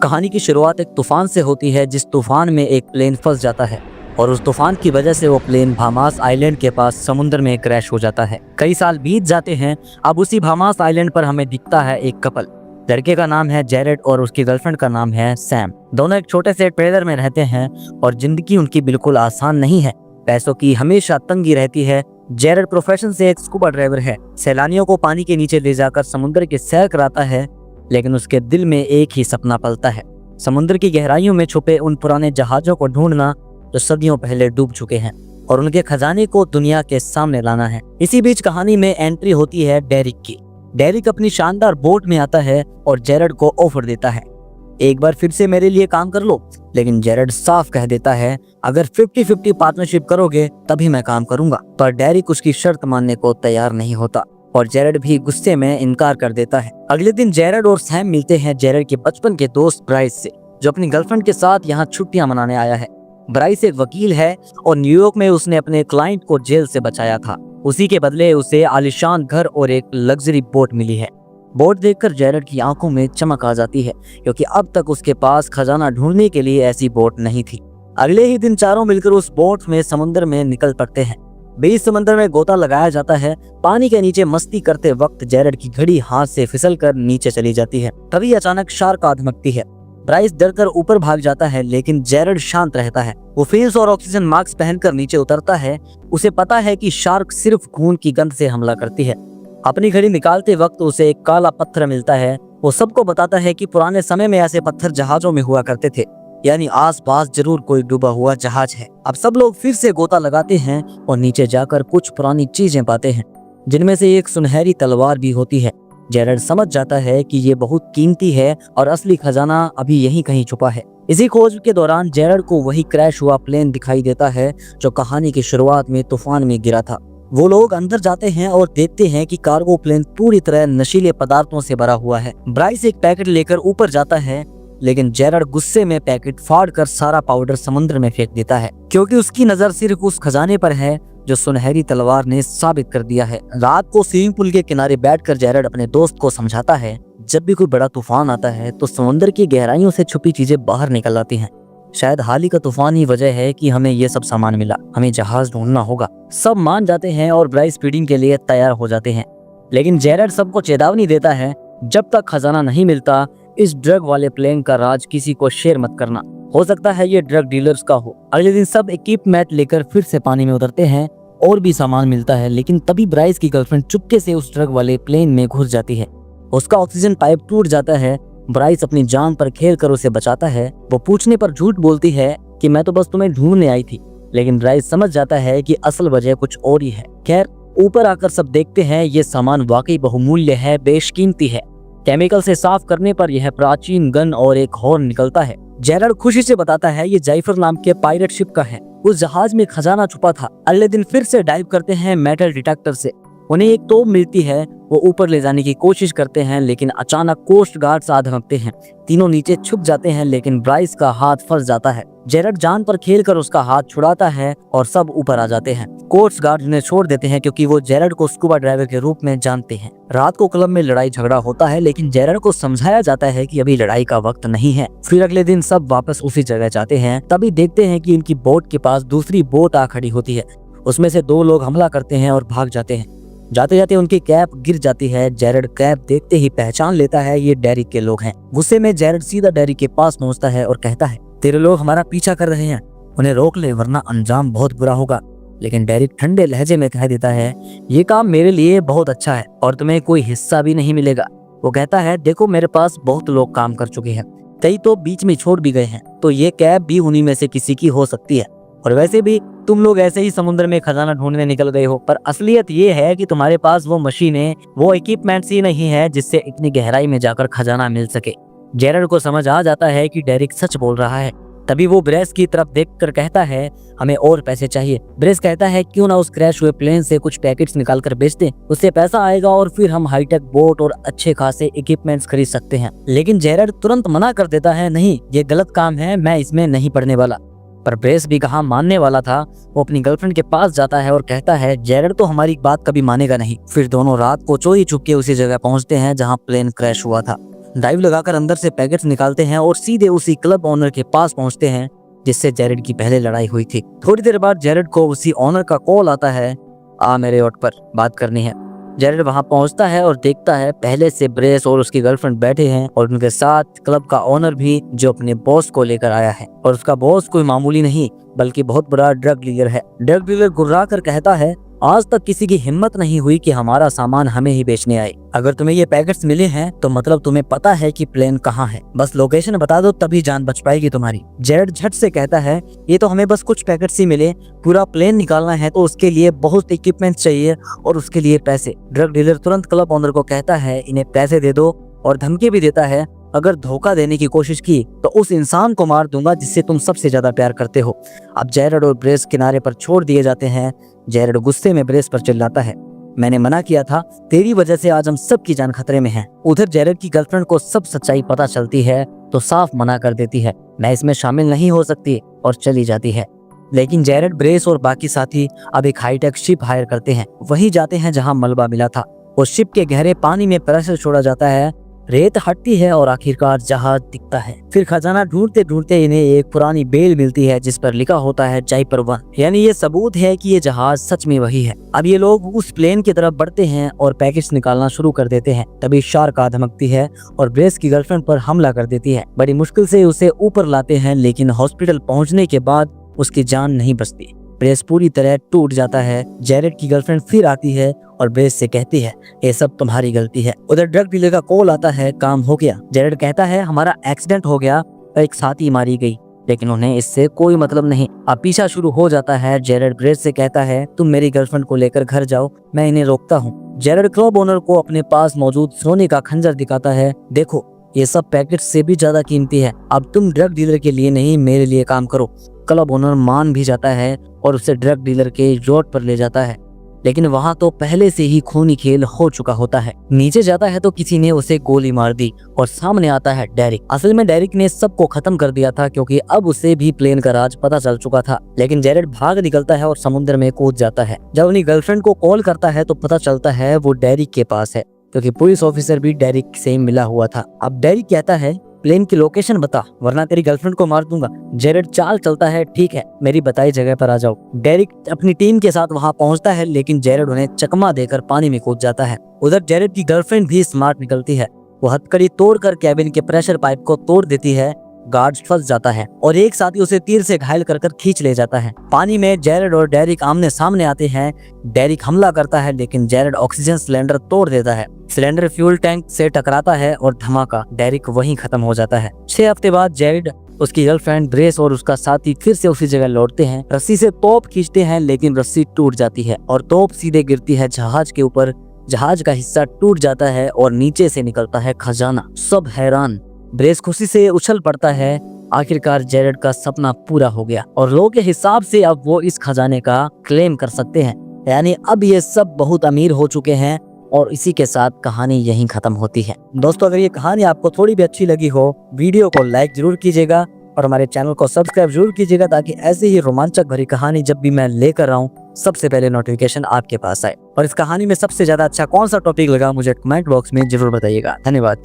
कहानी की शुरुआत एक तूफान से होती है, जिस तूफान में एक प्लेन फंस जाता है और उस तूफान की वजह से वो प्लेन भामास आइलैंड के पास समुद्र में क्रैश हो जाता है। कई साल बीत जाते हैं। अब उसी भामास आइलैंड पर हमें दिखता है एक कपल। लड़के का नाम है जेरेड और उसकी गर्लफ्रेंड का नाम है सैम। दोनों एक छोटे से ट्रेलर में रहते हैं और जिंदगी उनकी बिल्कुल आसान नहीं है। पैसों की हमेशा तंगी रहती है। जेरेड प्रोफेशन से एक स्कूबा ड्राइवर है, सैलानियों को पानी के नीचे ले जाकर समुद्र की सैर कराता है, लेकिन उसके दिल में एक ही सपना पलता है, समुद्र की गहराइयों में छुपे उन पुराने जहाजों को ढूंढना जो सदियों पहले डूब चुके हैं और उनके खजाने को दुनिया के सामने लाना है। इसी बीच कहानी में एंट्री होती है डेरिक की। डेरिक अपनी शानदार बोट में आता है और जेरेड को ऑफर देता है, एक बार फिर से मेरे लिए काम कर लो। लेकिन जेरेड साफ कह देता है, अगर 50-50 पार्टनरशिप करोगे तभी मैं काम करूंगा। पर डेरिक उसकी शर्त मानने को तैयार नहीं होता और जेरेड भी गुस्से में इनकार कर देता है। अगले दिन जेरेड और सैम मिलते हैं जेरेड के बचपन के दोस्त ब्राइस से, जो अपनी गर्लफ्रेंड के साथ यहाँ छुट्टियां मनाने आया है। ब्राइस एक वकील है और न्यूयॉर्क में उसने अपने क्लाइंट को जेल से बचाया था। उसी के बदले उसे आलीशान घर और एक लग्जरी बोट मिली है। बोट देखकर जेरेड की आंखों में चमक आ जाती है, क्योंकि अब तक उसके पास खजाना ढूंढने के लिए ऐसी बोट नहीं थी। अगले ही दिन चारों मिलकर उस बोट में समुद्र में निकल पड़ते हैं। बीच समंदर में गोता लगाया जाता है। पानी के नीचे मस्ती करते वक्त जेरेड की घड़ी हाथ से फिसलकर नीचे चली जाती है। तभी अचानक शार्क आ धमकती है। ब्राइस डरकर ऊपर भाग जाता है, लेकिन जेरेड शांत रहता है। वो फेस और ऑक्सीजन मास्क पहनकर नीचे उतरता है। उसे पता है कि शार्क सिर्फ खून की गंध से हमला करती है। अपनी घड़ी निकालते वक्त उसे एक काला पत्थर मिलता है। वो सबको बताता है कि पुराने समय में ऐसे पत्थर जहाजों में हुआ करते थे, यानी आसपास जरूर कोई डूबा हुआ जहाज है। अब सब लोग फिर से गोता लगाते हैं और नीचे जाकर कुछ पुरानी चीजें पाते हैं, जिनमें से एक सुनहरी तलवार भी होती है। जेरेड समझ जाता है कि ये बहुत कीमती है और असली खजाना अभी यहीं कहीं छुपा है। इसी खोज के दौरान जेरेड को वही क्रैश हुआ प्लेन दिखाई देता है जो कहानी की शुरुआत में तूफान में गिरा था। वो लोग अंदर जाते हैं और देखते हैं कि कार्गो प्लेन पूरी तरह नशीले पदार्थों से भरा हुआ है। ब्राइस एक पैकेट लेकर ऊपर जाता है, लेकिन जेरेड गुस्से में पैकेट फाड़कर सारा पाउडर समुद्र में फेंक देता है, क्योंकि उसकी नजर सिर्फ उस खजाने पर है जो सुनहरी तलवार ने साबित कर दिया है। रात को स्विमिंग पूल के किनारे बैठकर जेरेड अपने दोस्त को समझाता है, जब भी कोई बड़ा तूफान आता है तो समुद्र की गहराइयों से छुपी चीजें बाहर निकल आती हैं। शायद हाल ही का तूफान ही वजह है कि हमें ये सब सामान मिला, हमें जहाज ढूंढना होगा। सब मान जाते हैं और ब्राइस फीडिंग के लिए तैयार हो जाते हैं, लेकिन जेरेड सबको चेतावनी देता है, जब तक खजाना नहीं मिलता इस ड्रग वाले प्लेन का राज किसी को शेयर मत करना, हो सकता है ये ड्रग डीलर्स का हो। अगले दिन सब इक्विपमेंट लेकर फिर से पानी में उतरते हैं और भी सामान मिलता है, लेकिन तभी ब्राइस की गर्लफ्रेंड चुपके से उस ड्रग वाले प्लेन में घुस जाती है। उसका ऑक्सीजन पाइप टूट जाता है। ब्राइस अपनी जान पर खेलकर उसे बचाता है। वो पूछने पर झूठ बोलती है कि मैं तो बस तुम्हें ढूंढने आई थी, लेकिन ब्राइस समझ जाता है कि असल वजह कुछ और ही है। खैर, ऊपर आकर सब देखते हैं ये सामान वाकई बहुमूल्य है, बेशकीमती है। केमिकल से साफ करने पर यह प्राचीन गन और एक हॉर्न निकलता है। जेरेड खुशी से बताता है ये जाइफर नाम के पायरेट शिप का है, उस जहाज में खजाना छुपा था। अगले दिन फिर से डाइव करते हैं मेटल डिटेक्टर से। उन्हें एक तोप मिलती है। वो ऊपर ले जाने की कोशिश करते हैं, लेकिन अचानक कोस्ट गार्ड्स आ धमकते हैं। तीनों नीचे छुप जाते हैं, लेकिन ब्राइस का हाथ फंस जाता है। जेरेड जान पर खेलकर उसका हाथ छुड़ाता है और सब ऊपर आ जाते हैं। कोस्ट गार्ड उन्हें छोड़ देते हैं क्योंकि वो जेरेड को स्कूबा ड्राइवर के रूप में जानते हैं। रात को क्लब में लड़ाई झगड़ा होता है, लेकिन जेरेड को समझाया जाता है कि अभी लड़ाई का वक्त नहीं है। फिर अगले दिन सब वापस उसी जगह जाते हैं। तभी देखते हैं कि उनकी बोट के पास दूसरी बोट आ खड़ी होती है। उसमें से दो लोग हमला करते हैं और भाग जाते हैं। जाते जाते उनकी कैप गिर जाती है। जेरेड कैप देखते ही पहचान लेता है ये डेरिक के लोग हैं। गुस्से में जेरेड सीधा डेरिक के पास पहुंचता है और कहता है, तेरे लोग हमारा पीछा कर रहे हैं, उन्हें रोक ले वरना अंजाम बहुत बुरा होगा। लेकिन डेरिक ठंडे लहजे में कह देता है, ये काम मेरे लिए बहुत अच्छा है और तुम्हें कोई हिस्सा भी नहीं मिलेगा। वो कहता है, देखो मेरे पास बहुत लोग काम कर चुके हैं, कई तो बीच में छोड़ भी गए हैं, तो ये कैप भी उन्हीं में से किसी की हो सकती है। और वैसे भी तुम लोग ऐसे ही समुद्र में खजाना ढूंढने निकल गए हो, पर असलियत ये है कि तुम्हारे पास वो मशीनें, वो इक्विपमेंट्स ही नहीं है जिससे इतनी गहराई में जाकर खजाना मिल सके। जेरेड को समझ आ जाता है कि डेरिक सच बोल रहा है। तभी वो ब्रेस की तरफ देखकर कहता है, हमें और पैसे चाहिए। ब्रेस कहता है, क्यों ना उस क्रैश हुए प्लेन से कुछ पैकेट्स निकाल कर बेच दें, उससे पैसा आएगा और फिर हम हाईटेक बोट और अच्छे खासे इक्विपमेंट्स खरीद सकते हैं। लेकिन जेरेड तुरंत मना कर देता है, नहीं ये गलत काम है, मैं इसमें नहीं पड़ने वाला। पर ब्रेस भी कहाँ मानने वाला था। वो अपनी गर्लफ्रेंड के पास जाता है और कहता है, जेरेड तो हमारी बात कभी मानेगा नहीं। फिर दोनों रात को चोरी छुप के उसी जगह पहुंचते हैं जहाँ प्लेन क्रैश हुआ था। ड्राइव लगाकर अंदर से पैकेट्स निकालते हैं और सीधे उसी क्लब ओनर के पास पहुंचते हैं जिससे जेरेड की पहले लड़ाई हुई थी। थोड़ी देर बाद जेरेड को उसी ओनर का कॉल आता है, आ मेरे याट पर बात करनी है। जेरेड वहां पहुंचता है और देखता है पहले से ब्रेस और उसकी गर्लफ्रेंड बैठे हैं और उनके साथ क्लब का ओनर भी जो अपने बॉस को लेकर आया है। और उसका बॉस कोई मामूली नहीं बल्कि बहुत बड़ा ड्रग डीलर है। ड्रग डीलर गुर्रा कर कहता है, आज तक किसी की हिम्मत नहीं हुई कि हमारा सामान हमें ही बेचने आए। अगर तुम्हें ये पैकेट्स मिले हैं तो मतलब तुम्हें पता है कि प्लेन कहाँ है, बस लोकेशन बता दो तभी जान बच पाएगी तुम्हारी। जेरेड झट से कहता है, ये तो हमें बस कुछ पैकेट्स ही मिले, पूरा प्लेन निकालना है तो उसके लिए बहुत इक्विपमेंट चाहिए और उसके लिए पैसे। ड्रग डीलर तुरंत क्लब ओनर को कहता है, इन्हें पैसे दे दो और धमकी भी देता है, अगर धोखा देने की कोशिश की तो उस इंसान को मार दूंगा जिससे तुम सबसे ज्यादा प्यार करते हो। अब जेरेड और ब्रेस किनारे पर छोड़ दिए जाते हैं। जेरेड गुस्से में ब्रेस पर चिल्लाता है, मैंने मना किया था, तेरी वजह से आज हम सब की जान खतरे में है। उधर जेरेड की गर्लफ्रेंड को सब सच्चाई पता चलती है तो साफ मना कर देती है, मैं इसमें शामिल नहीं हो सकती, और चली जाती है। लेकिन जेरेड, ब्रेस और बाकी साथी अब एक हाईटेक शिप हायर करते हैं। वहीं जाते हैं जहां मलबा मिला था। उस शिप के गहरे पानी में प्रेशर छोड़ा जाता है, रेत हटती है और आखिरकार जहाज दिखता है। फिर खजाना ढूंढते ढूंढते इन्हें एक पुरानी बेल मिलती है जिस पर लिखा होता है जाइपर 1, यानी ये सबूत है कि ये जहाज सच में वही है। अब ये लोग उस प्लेन की तरफ बढ़ते हैं और पैकेट्स निकालना शुरू कर देते हैं। तभी शार्क आ धमकती है और ब्रेस की गर्लफ्रेंड पर हमला कर देती है। बड़ी मुश्किल से उसे ऊपर लाते हैं लेकिन हॉस्पिटल पहुंचने के बाद उसकी जान नहीं बचती। ब्रेस पूरी तरह टूट जाता है। जेरेड की गर्लफ्रेंड फिर आती है और ब्रेस से कहती है, ये सब तुम्हारी गलती है। उधर ड्रग डीलर का कॉल आता है, काम हो गया। जेरेड कहता है, हमारा एक्सीडेंट हो गया, एक साथी मारी गई, लेकिन उन्हें इससे कोई मतलब नहीं। अब पीछा शुरू हो जाता है। जेरेड ब्रेस से कहता है, तुम मेरी गर्लफ्रेंड को लेकर घर जाओ, मैं इन्हें रोकता हूँ। जेरेड क्लब ओनर को अपने पास मौजूद सोने का खंजर दिखाता है, देखो ये सब पैकेट से भी ज्यादा कीमती है, अब तुम ड्रग डीलर के लिए नहीं मेरे लिए काम करो। क्लब ओनर मान भी जाता है और उसे ड्रग डीलर के याट पर ले जाता है, लेकिन वहां तो पहले से ही खूनी खेल हो चुका होता है। नीचे जाता है तो किसी ने उसे गोली मार दी और सामने आता है डेरिक। असल में डेरिक ने सबको खत्म कर दिया था क्योंकि अब उसे भी प्लेन का राज पता चल चुका था। लेकिन जेरेड भाग निकलता है और समुद्र में कूद जाता है। जब अपनी गर्लफ्रेंड को कॉल करता है तो पता चलता है वो डेरिक के पास है, क्योंकि पुलिस ऑफिसर भी डेरिक से मिला हुआ था। अब डेरिक कहता है, प्लेन की लोकेशन बता वरना तेरी गर्लफ्रेंड को मार दूंगा। जेरेड चाल चलता है, ठीक है मेरी बताई जगह पर आ जाओ। डेरिक अपनी टीम के साथ वहां पहुंचता है लेकिन जेरेड उन्हें चकमा देकर पानी में कूद जाता है। उधर जेरेड की गर्लफ्रेंड भी स्मार्ट निकलती है। वो हथकड़ी तोड़कर कैबिन के प्रेशर पाइप को तोड़ देती है। गार्ड फंस जाता है और एक साथी उसे तीर से घायल कर खींच ले जाता है। पानी में जेरेड और डेरिक आमने सामने आते हैं। डेरिक हमला करता है लेकिन जेरेड ऑक्सीजन सिलेंडर तोड़ देता है। सिलेंडर फ्यूल टैंक से टकराता है और धमाका, डेरिक वहीं खत्म हो जाता है। 6 हफ्ते बाद जेरेड, उसकी गर्लफ्रेंड ब्रेस और उसका साथी फिर से उसी जगह लौटते हैं। रस्सी से तोप खींचते हैं लेकिन रस्सी टूट जाती है और तोप सीधे गिरती है जहाज के ऊपर। जहाज का हिस्सा टूट जाता है और नीचे से निकलता है खजाना। सब हैरान। ब्रेस खुशी से उछल पड़ता है, आखिरकार जेरेड का सपना पूरा हो गया और लोगों के हिसाब से अब वो इस खजाने का क्लेम कर सकते हैं, यानी अब ये सब बहुत अमीर हो चुके हैं। और इसी के साथ कहानी यहीं खत्म होती है। दोस्तों अगर ये कहानी आपको थोड़ी भी अच्छी लगी हो, वीडियो को लाइक जरूर कीजिएगा और हमारे चैनल को सब्सक्राइब जरूर कीजिएगा ताकि ऐसे ही रोमांचक भरी कहानी जब भी मैं लेकर आऊं सबसे पहले नोटिफिकेशन आपके पास आए। और इस कहानी में सबसे ज्यादा अच्छा कौन सा टॉपिक लगा मुझे कमेंट बॉक्स में जरूर बताइएगा। धन्यवाद।